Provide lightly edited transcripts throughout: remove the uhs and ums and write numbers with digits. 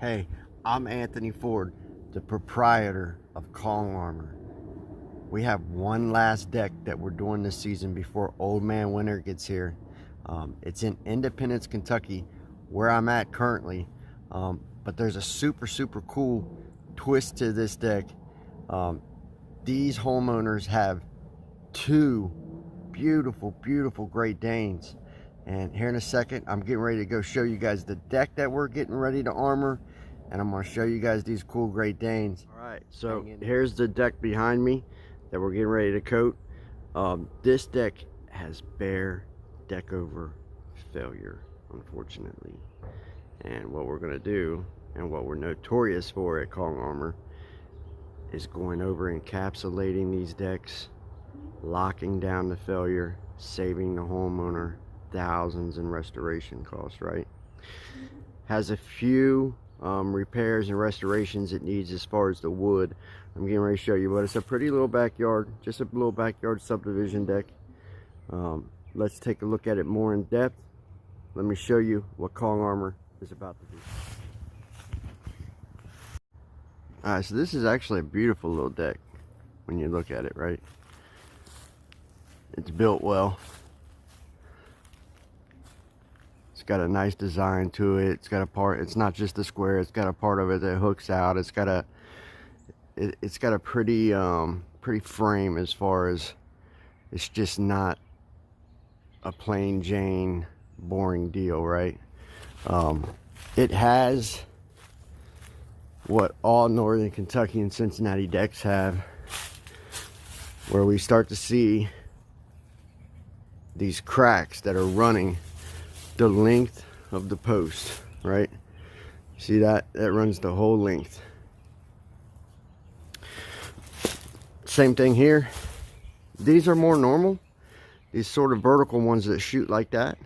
Hey, I'm Anthony Ford, the proprietor of Kong Armor. We have one last deck that we're doing this season before Old Man Winter gets here. It's in Independence, Kentucky, where I'm at currently. But there's a super cool twist to this deck. These homeowners have two beautiful Great Danes. And here in a second, I'm getting ready to go show you guys the deck that we're getting ready to armor. And I'm going to show you guys these cool Great Danes. All right, so here's the deck behind me that we're getting ready to coat. This deck has bare deck over failure, unfortunately. And what we're going to do, and what we're notorious for at Kong Armor, is going over encapsulating these decks, locking down the failure, saving the homeowner thousands in restoration costs, right? Has a few repairs and restorations it needs as far as the wood. I'm getting ready to show you, but it's a pretty little backyard, just a little backyard subdivision deck. Let's take a look at it more in depth. Let me show you what Kong Armor is about to do. Alright, so this is actually a beautiful little deck when you look at it, right? It's built well. It's got a nice design to it. It's got a part, it's not just a square, it's got a part of it that hooks out. It's got a pretty pretty frame, as far as it's just not a plain Jane boring deal, right? It has what all Northern Kentucky and Cincinnati decks have, where we start to see these cracks that are running the length of the post, right? See that runs the whole length. Same thing here. These are more normal. These sort of vertical ones that shoot like that,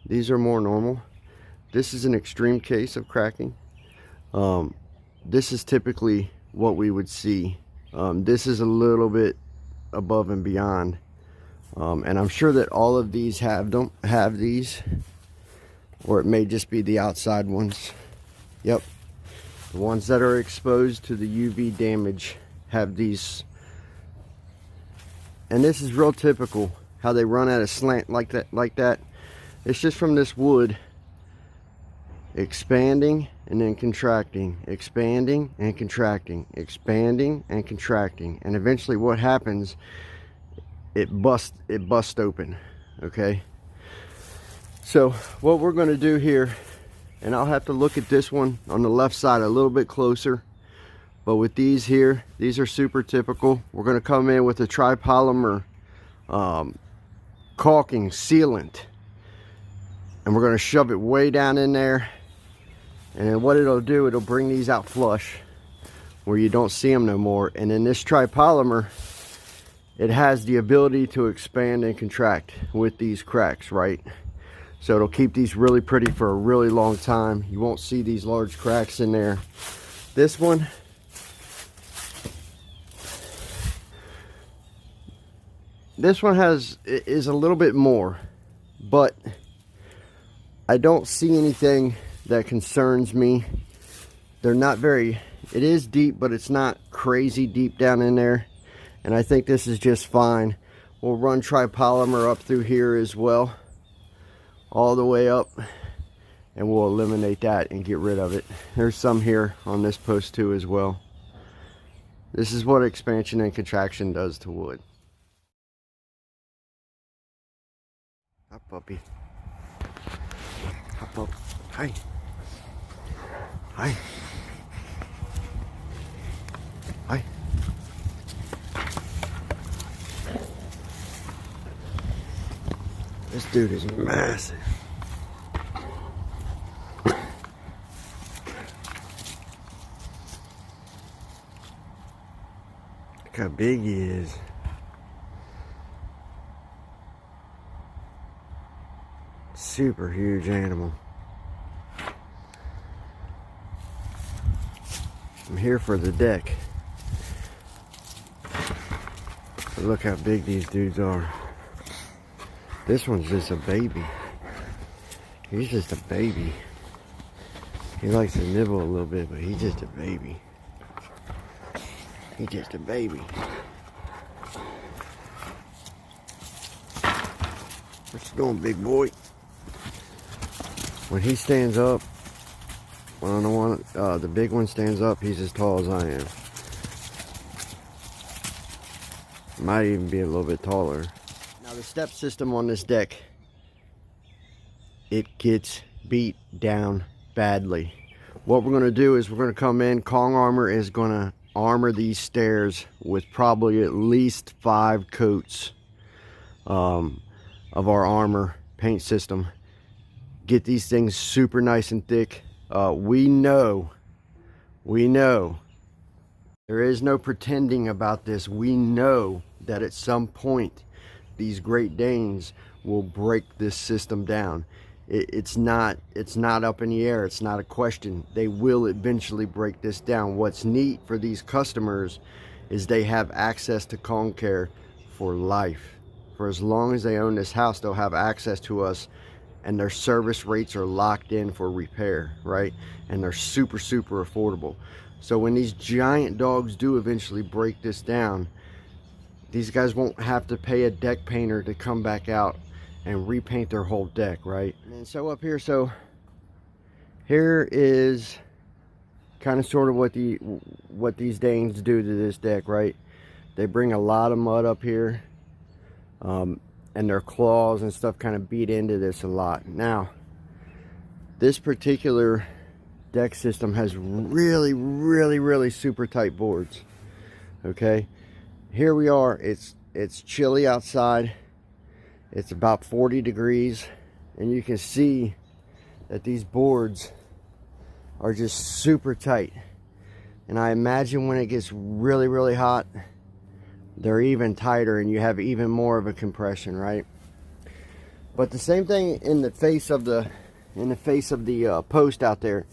these are more normal. This is an extreme case of cracking. This is typically what we would see. This is a little bit above and beyond. And I'm sure that all of these don't have these, or it may just be the outside ones. Yep, the ones that are exposed to the UV damage have these. And this is real typical, how they run at a slant like that. It's just from this wood expanding and then contracting, expanding and contracting, expanding and contracting, and eventually what happens, it busts open. Okay, so what we're going to do here, and I'll have to look at this one on the left side a little bit closer, but with these here, these are super typical. We're going to come in with a tripolymer caulking sealant, and we're going to shove it way down in there, and then what it'll do, it'll bring these out flush where you don't see them no more. And then this tripolymer, it has the ability to expand and contract with these cracks, right? So it'll keep these really pretty for a really long time. You won't see these large cracks in there. This one, is a little bit more, but I don't see anything that concerns me. They're not very, it is deep, but it's not crazy deep down in there. And I think this is just fine. We'll run tripolymer up through here as well, all the way up, and we'll eliminate that and get rid of it. There's some here on this post too as well. This is what expansion and contraction does to wood. Hi, puppy. Hi, pup. Hi. Hi. Hi. This dude is massive. Look how big he is. Super huge animal. I'm here for the deck. But look how big these dudes are. This one's just a baby. He's just a baby. He likes to nibble a little bit, but he's just a baby. He's just a baby. What you doing, big boy? When he stands up, when the big one stands up, he's as tall as I am. Might even be a little bit taller. Now the step system on this deck, it gets beat down badly. What we're going to do is we're going to come in. Kong Armor is going to armor these stairs with probably at least 5 coats of our armor paint system. Get these things super nice and thick. We know there is no pretending about this. We know that at some point these Great Danes will break this system down. It's not up in the air. It's not a question. They will eventually break this down. What's neat for these customers is they have access to Kong Care for life. For as long as they own this house, they'll have access to us, and their service rates are locked in for repair, right? And they're super affordable. So when these giant dogs do eventually break this down, these guys won't have to pay a deck painter to come back out and repaint their whole deck, right? And so up here, so here is kind of sort of what these Danes do to this deck, right? They bring a lot of mud up here, and their claws and stuff kind of beat into this a lot. Now, this particular deck system has really super tight boards. Okay, here we are. It's chilly outside. It's about 40 degrees, and you can see that these boards are just super tight. And I imagine when it gets really hot, they're even tighter, and you have even more of a compression, right? But the same thing in the face of the post out there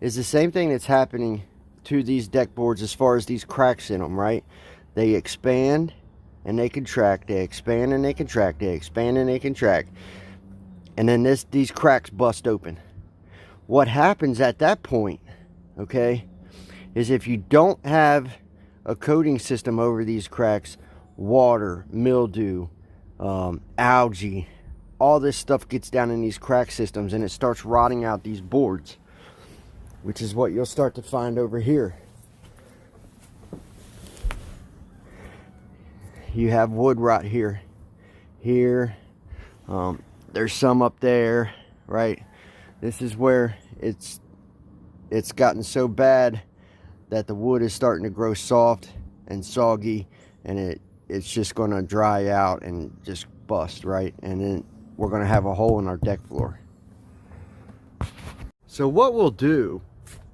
is the same thing that's happening to these deck boards as far as these cracks in them, right? They expand and they contract, they expand and they contract, they expand and they contract, and then these cracks bust open. What happens at that point, okay, is if you don't have a coating system over these cracks, water, mildew, algae, all this stuff gets down in these crack systems, and it starts rotting out these boards, which is what you'll start to find over here. You have wood rot here, there's some up there, right? This is where it's gotten so bad that the wood is starting to grow soft and soggy, and it's just going to dry out and just bust, right? And then we're going to have a hole in our deck floor. So what we'll do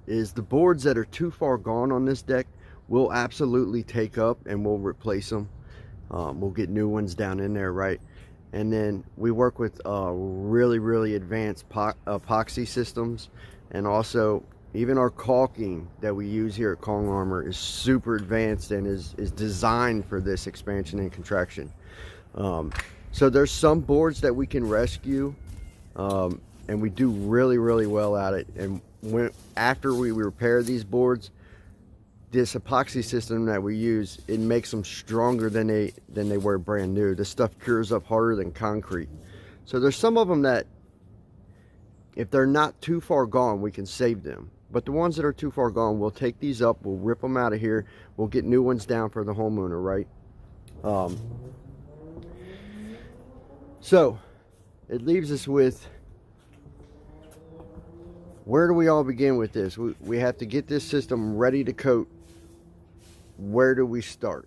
is the boards that are too far gone on this deck, we'll absolutely take up and we'll replace them. We'll get new ones down in there, right? And then we work with really advanced epoxy systems, and also even our caulking that we use here at Kong Armor is super advanced and is designed for this expansion and contraction. So there's some boards that we can rescue, and we do really well at it. And after we repair these boards, this epoxy system that we use, it makes them stronger than they were brand new. This stuff cures up harder than concrete. So there's some of them that, if they're not too far gone, we can save them. But the ones that are too far gone, we'll take these up, we'll rip them out of here, we'll get new ones down for the homeowner, right? So it leaves us with, where do we all begin with this? We have to get this system ready to coat. Where do we start?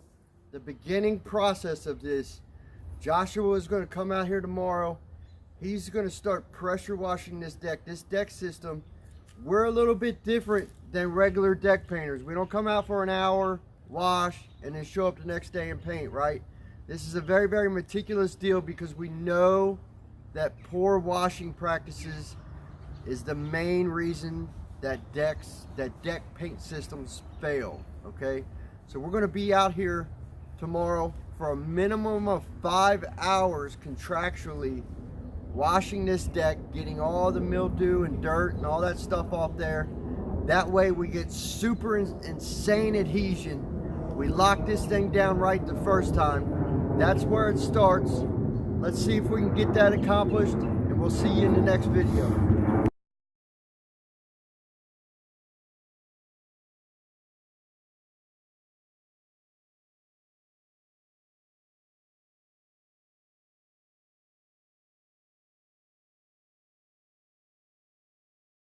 The beginning process of this, Joshua is going to come out here tomorrow. He's going to start pressure washing this deck. This deck system, we're a little bit different than regular deck painters. We don't come out for an hour, wash, and then show up the next day and paint, right? This is a very meticulous deal, because we know that poor washing practices is the main reason that deck paint systems fail, okay? So we're going to be out here tomorrow for a minimum of 5 hours contractually washing this deck, getting all the mildew and dirt and all that stuff off there. That way we get super insane adhesion. We lock this thing down right the first time. That's where it starts. Let's see if we can get that accomplished, and we'll see you in the next video.